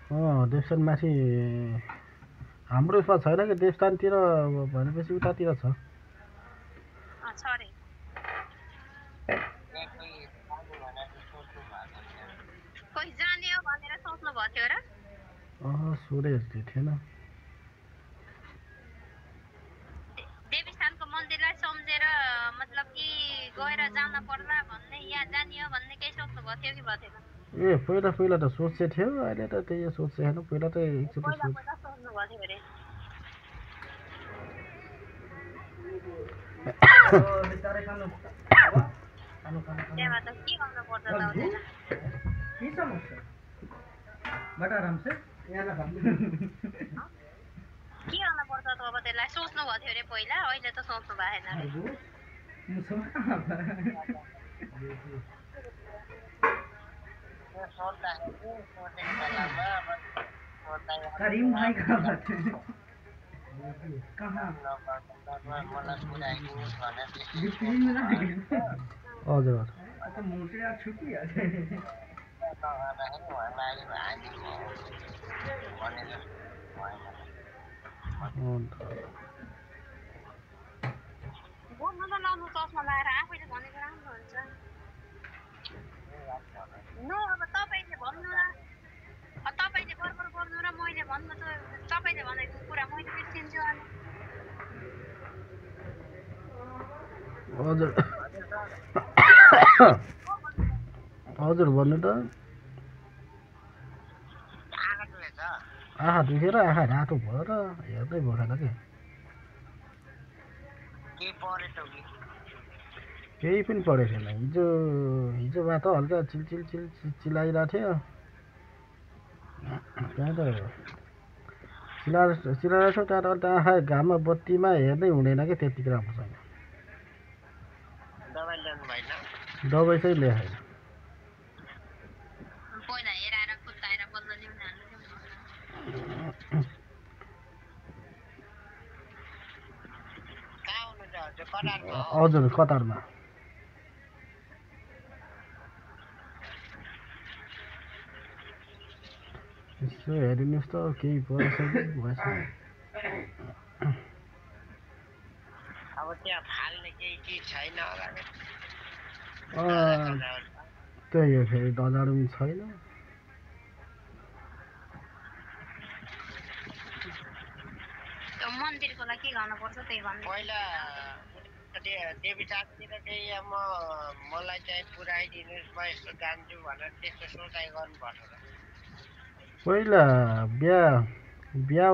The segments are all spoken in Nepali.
देवस्थान माथि हाम्रो यसमा छैन कि देवस्थानतिर भनेपछि उतातिर छ। सोधे जस्तो थिएन। देवीस्थानको मन्दिरलाई सम्झेर मतलब कि गएर जान पर्ला भन्ने या जानियो भन्ने केही सोच्नु भएको थियो कि भएन? ए पहिला त सोचे थियो, अहिले त त्यही सोचे छैन। पहिला त एकचोटि सोच्नु भएको थियो अरे। त्यहाँ त के गर्नु पर्छ त उनीलाई? के समस्या? बट आराम से यहाँ के गर्नु पर्छ त अब त्यसलाई सोच्नु भएको थियो अरे पहिला, अहिले त सोच्नु भएन अरे। करीम भाई कहाँ बात है? कहाँ? हजुर तो मोटे यार छुट्टी है। बोल्नु त लाउनु चस्मा लगाएर आफैले भनेको राम्रो हुन्छ। न अब तपाईँले भन्नु र, तपाईँले बरबर बोल्नु र मैले भन्नु त तपाईँले भनेको कुरा मैले बिर्सिन्छु अनि। हजुर हजुर भन्नु त। आँखा दुखेर आँखा रातो भएर हेर्दै भएन कि केही पनि परेको थिएन। हिजोबाट हल्का चिलाइरहेको थियो। त्यहाँ त चिलाइरहेको थियो। त्यहाँबाट आँखा घाममा बत्तीमा हेर्दै हुँदैन कि त्यतिकै राम्रोसँग। दबाई चाहिँ ल्याएन। हजुर कतारमा। यसो हेरिदिनुहोस् त केही परेछ कि भएछ। अब त्यहाँ फाल्ने केही चिज छैन होला। त्यही हो, फेरि दजाडो पनि छैन। मन्दिरको लागि के गर्नुपर्छ त्यही भन्नु। पहिला देवीटातिर चाहिँ मलाई चाहिँ पुऱ्याइदिनुहोस्, म यस्तो जान्छु भनेर त्यस्तो सोचाइ गर्नुपर्छ। पहिला बिहा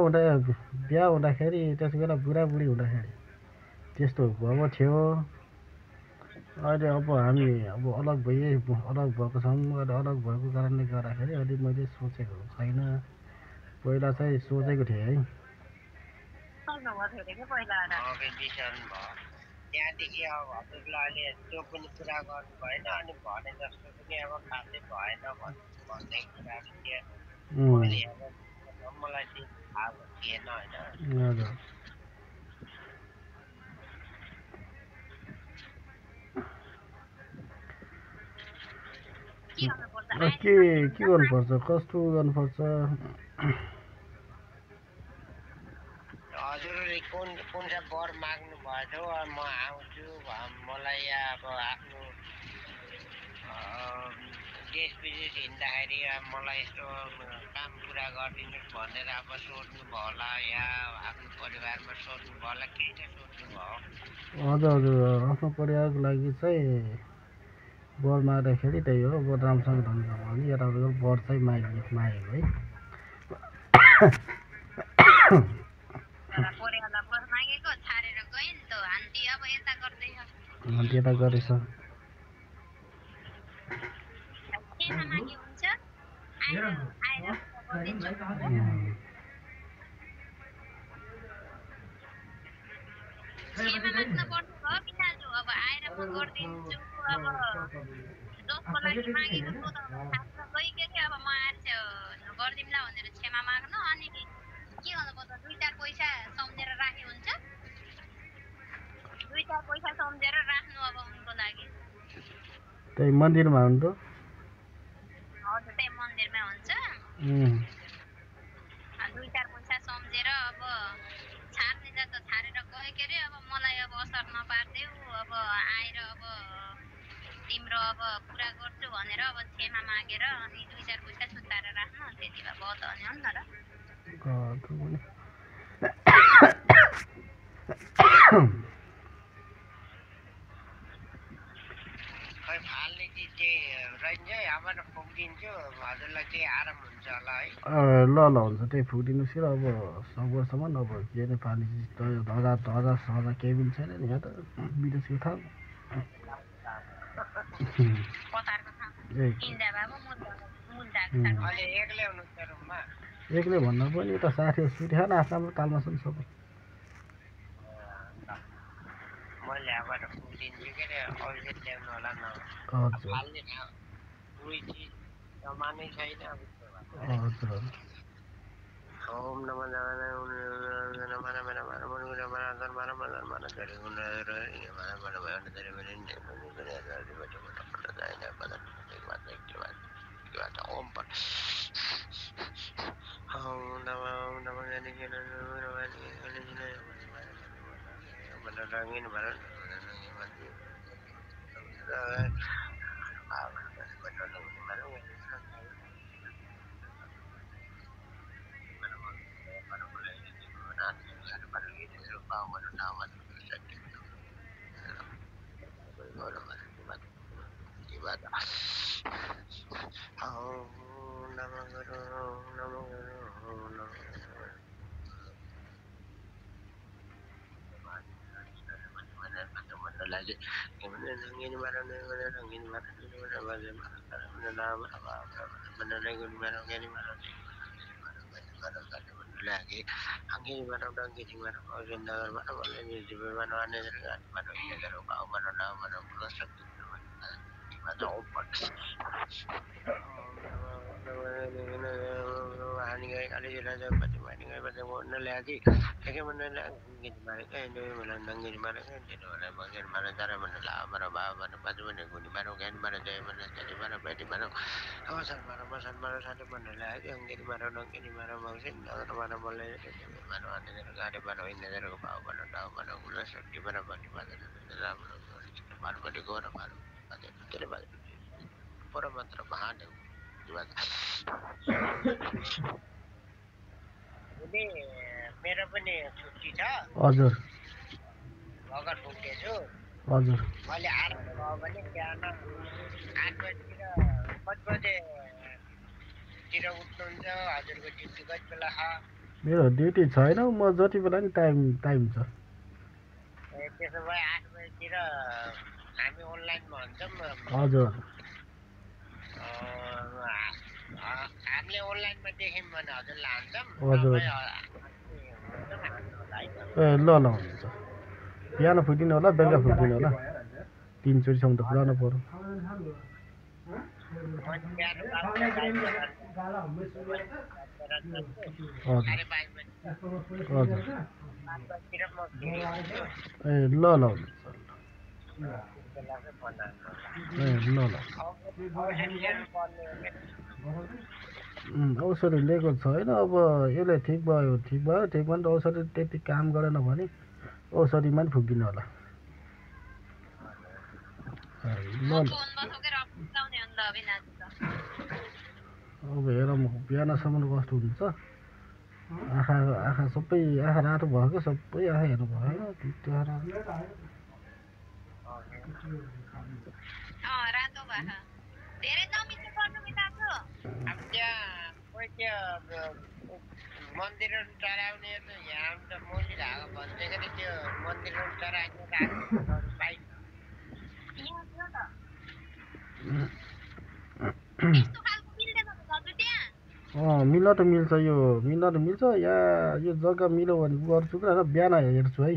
हुँदाखेरि त्यति बेला बुढाबुढी हुँदाखेरि त्यस्तो भएको थियो। अहिले अब हामी अलग भएको छौँ। अलग भएको कारणले गर्दाखेरि अहिले मैले सोचेको छैन। पहिला चाहिँ सोचेको थिएँ है। त्यहाँदेखि अब हजुरलाई अहिले त्यो पनि कुरा गर्नु भएन अनि भने जस्तो पनि अब खासै भएन भन्ने कुराहरू थियो। मलाई चाहिँ थाहा थिएन होइन। के गर्नुपर्छ, कस्तो गर्नुपर्छ? हजुरले कुन चाहिँ वर माग्नु भएको थियो, म आउँछु, मलाई अब आफ्नो देश विदेश हिँड्दाखेरि मलाई यस्तो काम पुरा गरिदिनुहोस् भनेर अब सोध्नुभयो होला या आफ्नो परिवारमा सोध्नुभयो होला, केही चाहिँ सोध्नुभयो? हजुर आफ्नो परिवारको लागि चाहिँ वर माग्दाखेरि त्यही हो, वर राम्रोसँग धनी भने यताउता वर चाहिँ मागेको है। हान्ती यता गरेछ। त्यही मन्दिरमा हुन्छ। हजुर त्यही मन्दिरमै हुन्छ। भनेर अब छाड्ने जात छाडेर गए के अरे अब मलाई अब असर नपार्देऊ अब आएर अब तिम्रो अब कुरा गर्छु भनेर अब क्षमा मागेर अनि 2-4 पैसा सुताएर राख्न त्यति भए भयो त अनि हो नि त खै फाल्ने कि चाहिँ रहन्छ यहाँबाट पुगिदिन्छु हजुरलाई चाहिँ आराम हुन्छ होला है ल ल हुन्छ त्यही फुकिदिनुहोस् कि अब सकेसम्म अब के अरे पानी हजार केही पनि छैन नि यहाँ त विदेशको ठाउँ कतारको ठाउँ इन्डिया बाबु अहिले एक्लै हुनुहुन्छ रुममा एक्लै भन्दा पनि उता साथीहरू सुटिहाल आफ्नो तालमा छन् सबै मैले यहाँबाट पुगिदिन्छु के अरे औषध ल्याउनु होला न हजुर फाल्ने उही चिज सामानै छैन हजुर ओम नमः नारायण ओम नमः मेरो पनि छुट्टी छ हजुर भर्खर पुगेछु हजुर मैले आराम भयो भने बिहान 8 बजीतिर 5 बजेतिर उठ्नुहुन्छ हजुरको ड्युटी कति बेला छ मेरो ड्युटी छैन म जति बेला नि टाइम छ त्यसो भए 8 बजीतिर हामी अनलाइनमा हुन्छौँ हजुर हामीले अनलाइनमा देख्यौँ भने हजुरलाई हान्छौँ हजुर ए ल ल हुन्छ बिहान फुकिदिनु होला बेलुका फुकिदिनु होला 3 चोटिसम्म त पुऱ्याउनु पर्यो हजुर ए ल ल हुन्छ ए ल ल औषधी लिएको छैन अब यसले ठिक भयो ठिक भने त औषधी त्यति काम गरेन भने औषधीमा नि फुकिदिनु होला ल ल अब हेरौँ बिहानसम्म कस्तो हुन्छ आँखा सबै आँखा रातो भएको सबै आँखा हेर्नु भएन मन्दिरहरू चढाउने यहाँ त मोली धागो भनिदिएको थियो त्यो मन्दिरहरू चढाउने मिल्न त मिल्छ यो मिल्न त मिल्छ या यो जग्गा मिल्यो भने गर्छु कि बिहान हेर्छु है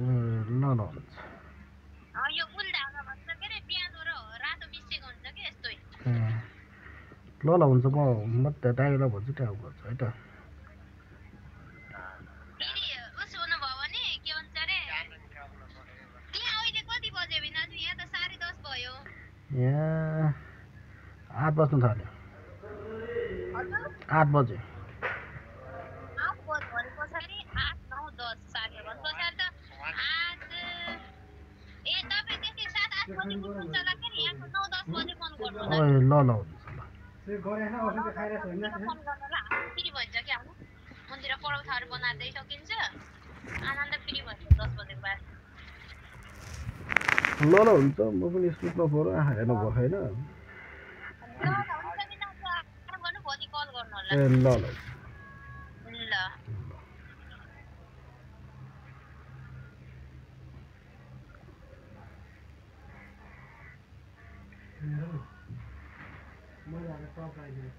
ल ल हुन्छ ल ल हुन्छ म ड्राइभरलाई भन्छु त्यहाँ गर्छु है त यहाँ 8 बज्नु थाल्यो। हजुर 8 बजे। 8 बज भने पछाडि 8 9 10 साढे भने पछाडि त आज तपाईँ त्यति 7 8 बजे उठ्नुहुन्छ होला के यहाँको 9 10 बजे फोन गर्नु होला ओए ल ल हुन्छ ल। त्यो गरेन औषधि खाइरहेको होइन फोन गर्नु होला फ्री भइन्छ कि आउनु मन्दिर पराउठाहरू बनाउँदै सकिन्छ आनन्द फ्री भइन्छ 10 बजेको बाद ल ल हुन्छ म पनि सुत्नु पर्यो आँखा हेर्नु पर्छ होइन। ल हुन्छ नि दाजु आराम गर्नु भोलि कल गर्नु होला ए ल ल। ल मैले टप आइदिएँ